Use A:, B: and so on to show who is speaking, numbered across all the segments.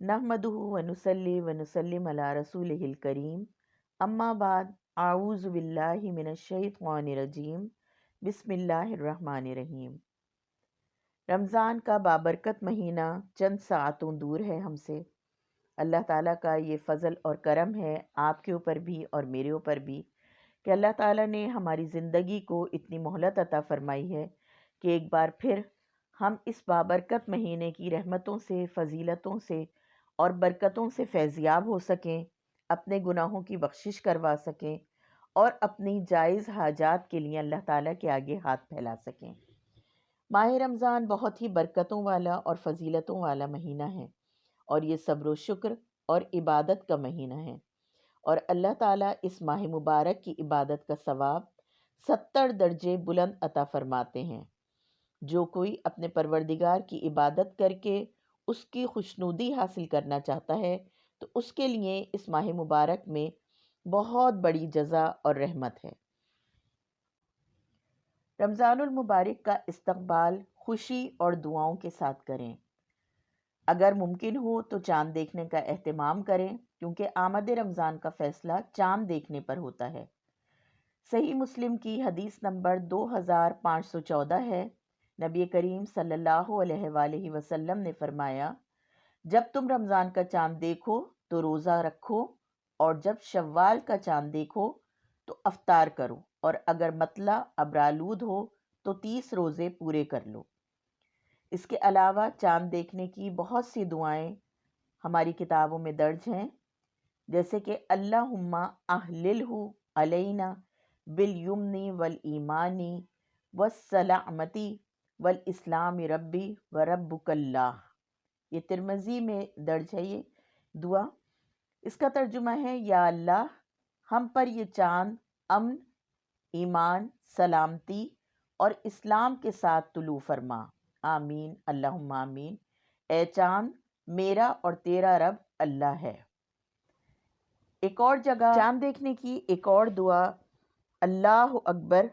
A: नहमदुहु व नुसल्ली व नुसल्लिम अला रसूलिहिल करीम अम्मा बाद आऊज़ु बिल्लाहि मिनश शैतानिर रजीम बिस्मिल्लाहिर रहमानिर रहीम। रमज़ान का बाबरकत महीना चंद साअतों दूर है हमसे। अल्लाह ताला का ये फ़ज़ल और करम है आपके ऊपर भी और मेरे ऊपर भी कि अल्लाह ताला ने हमारी ज़िंदगी को इतनी मोहलत अता फ़रमाई है कि एक बार फिर हम इस बाबरकत महीने की रहमतों से, फ़जीलतों से और बरकतों से फैज़याब हो सकें, अपने गुनाहों की बख्शिश करवा सकें और अपनी जायज़ हाजात के लिए अल्लाह ताला के आगे हाथ फैला सकें। माह रमज़ान बहुत ही बरकतों वाला और फ़जीलतों वाला महीना है और ये सब्र व शुक्र और इबादत का महीना है और अल्लाह ताला इस माह मुबारक की इबादत का सवाब 70 दर्जे बुलंद अता फरमाते हैं। जो कोई अपने परवरदिगार की इबादत करके उसकी खुशनुदी हासिल करना चाहता है तो उसके लिए इस माह मुबारक में बहुत बड़ी जज़ा और रहमत है। रमज़ानुल मुबारक का इस्तकबाल खुशी और दुआओं के साथ करें। अगर मुमकिन हो तो चाँद देखने का एहतमाम करें क्योंकि आमद रमज़ान का फ़ैसला चाँद देखने पर होता है। सही मुस्लिम की हदीस नंबर 2514 है। नबी करीम सल्लल्लाहु अलैहि वसल्लम ने फरमाया, जब तुम रमज़ान का चाँद देखो तो रोज़ा रखो और जब शव्वाल का चाँद देखो तो अफ्तार करो और अगर मतला अबरालूद हो तो 30 रोज़े पूरे कर लो। इसके अलावा चाँद देखने की बहुत सी दुआएं हमारी किताबों में दर्ज हैं, जैसे कि अल्लाहुम्मा अहलिलहु अलैना बिल युमनी वल ईमानी वस्सलामती वल इस्लामी रब्बी व रब्बुकल्लाह। ये तिरमिज़ी में दर्ज है ये दुआ। इसका तर्जुमा है, या अल्लाह हम पर ये चाँद अमन, ईमान, सलामती और इस्लाम के साथ तुलू फरमा। आमीन अल्लाहुम्मा आमीन। ए चाँद मेरा और तेरा रब अल्लाह है। एक और जगह चाँद देखने की एक और दुआ, अल्लाहु अकबर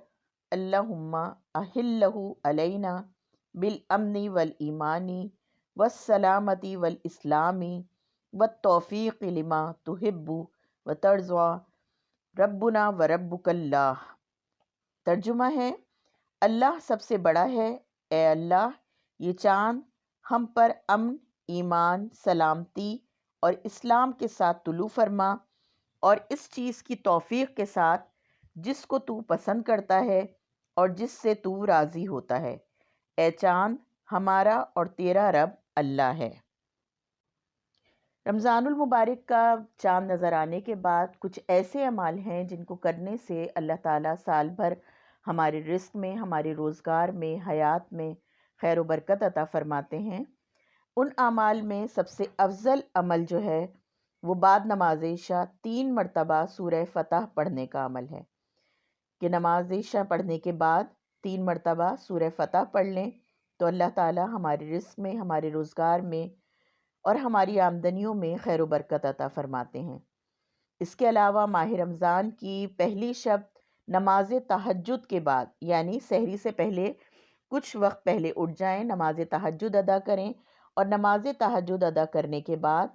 A: अल्लाहुम्मा अहिल्लहु अलैना बिल अमनी वल ईमानी वस्सलामती वल इस्लामी वत्तौफ़ीक़ लिमा तुहिब्बु व तर्ज़ा रब्बुना व रब्बुकल्लाह। तर्जुमा है, अल्लाह सबसे बड़ा है। ए अल्लाह ये चाँद हम पर अमन, ईमान, सलामती और इस्लाम के साथ तुलू फरमा और इस चीज़ की तौफ़ीक़ के साथ जिसको तू पसंद करता है और जिससे तू राज़ी होता है। ए चाँद हमारा और तेरा रब अल्लाह है। रमज़ानुल मुबारक का चाँद नज़र आने के बाद कुछ ऐसे अमाल हैं जिनको करने से अल्लाह ताला साल भर हमारे रिस्क में, हमारे रोज़गार में, हयात में खैर व बरकत अता फ़रमाते हैं। उन अमाल में सबसे अफजल अमल जो है वो बाद नमाज इशा 3 मरतबा सूरह फ़तह पढ़ने का अमल है कि नमाज इशा पढ़ने के बाद 3 मरतबा सूरह फ़तह पढ़ लें तो अल्लाह ताला हमारे रिस्क में, हमारे रोज़गार में और हमारी आमदनियों में खैर व बरकत अता फ़रमाते हैं। इसके अलावा माह रमज़ान की पहली शब नमाज तहज्जुद के बाद यानी सहरी से पहले कुछ वक्त पहले उठ जाएं, नमाज तहज्जुद अदा करें और नमाज तहज्जुद अदा करने के बाद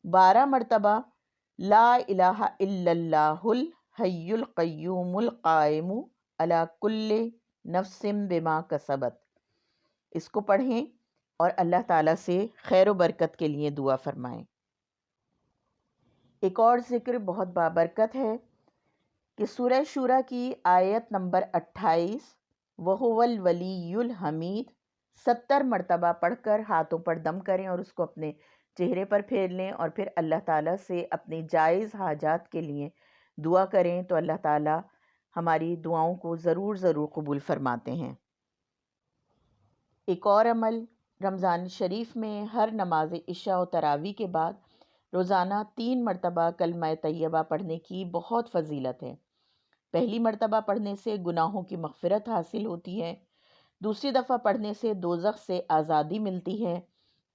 A: 12 मरतबा ला इलाहा इल्लल्लाहुल हय्युल क़य्यूमुल क़ाइमु अला कुल्लि नफ्सिम बिमा कसबत, इसको पढ़ें और अल्लाह ताला से खैर व बरकत के लिए दुआ फरमाएं। एक और ज़िक्र बहुत बाबरकत है कि सूरह शूरा की आयत नंबर 28 वहुवल वलीयुल हमीद 70 मरतबा पढ़कर हाथों पर दम करें और उसको अपने चेहरे पर फेर लें और फिर अल्लाह ताला से अपनी जायज़ हाजात के लिए दुआ करें तो अल्लाह ताला हमारी दुआओं को ज़रूर कबूल फरमाते हैं। एक और अमल, रमज़ान शरीफ में हर नमाज इशा और तरावी के बाद रोज़ाना 3 मरतबा कलमा तैयबा पढ़ने की बहुत फ़जीलत है। पहली मरतबा पढ़ने से गुनाहों की मग़फ़िरत हासिल होती है, दूसरी दफ़ा पढ़ने से दोज़ख से आज़ादी मिलती है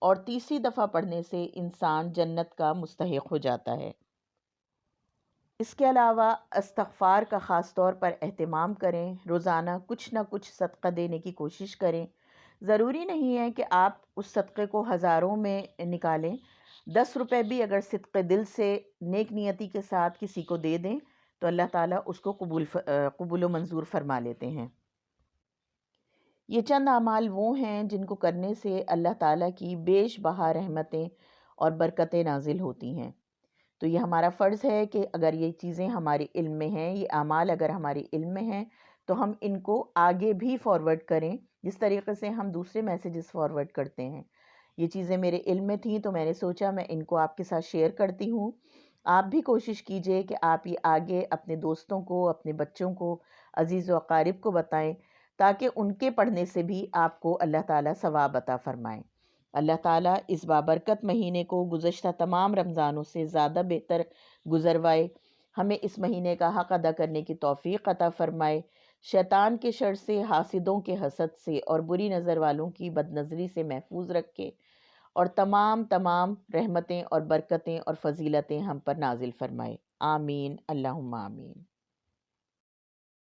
A: और तीसरी दफ़ा पढ़ने से इंसान जन्नत का मुस्तहिक़ हो जाता है। इसके अलावा इस्तिग़फ़ार का ख़ास तौर पर एहतमाम करें। रोज़ाना कुछ न कुछ सदका देने की कोशिश करें ضروری نہیں ہے کہ آپ اس صدقے کو ہزاروں میں نکالیں، 10 روپے بھی اگر صدقے دل سے نیک نیتی کے ساتھ کسی کو دے دیں تو اللہ تعالیٰ اس کو قبول و منظور فرما لیتے ہیں۔ یہ چند اعمال وہ ہیں جن کو کرنے سے اللہ تعالیٰ کی بیش بہا رحمتیں اور برکتیں نازل ہوتی ہیں۔ تو یہ ہمارا فرض ہے کہ اگر یہ چیزیں ہمارے علم میں ہیں، یہ اعمال اگر ہمارے علم میں ہیں تو ہم ان کو آگے بھی فارورڈ کریں، جس طریقے سے ہم دوسرے میسیجز فارورڈ کرتے ہیں۔ یہ چیزیں میرے علم میں تھیں تو میں نے سوچا میں ان کو آپ کے ساتھ شیئر کرتی ہوں۔ آپ بھی کوشش کیجئے کہ آپ یہ آگے اپنے دوستوں کو، اپنے بچوں کو، عزیز و اقارب کو بتائیں، تاکہ ان کے پڑھنے سے بھی آپ کو اللہ تعالیٰ ثواب عطا فرمائیں۔ اللہ تعالیٰ اس بابرکت مہینے کو گزشتہ تمام رمضانوں سے زیادہ بہتر گزروائے، ہمیں اس مہینے کا حق ادا کرنے کی توفیق عطا فرمائے، شیطان کے شر سے، حاسدوں کے حسد سے اور بری نظر والوں کی بد نظری سے محفوظ رکھے، اور تمام رحمتیں اور برکتیں اور فضیلتیں ہم پر نازل فرمائے۔ آمین، اللہم آمین۔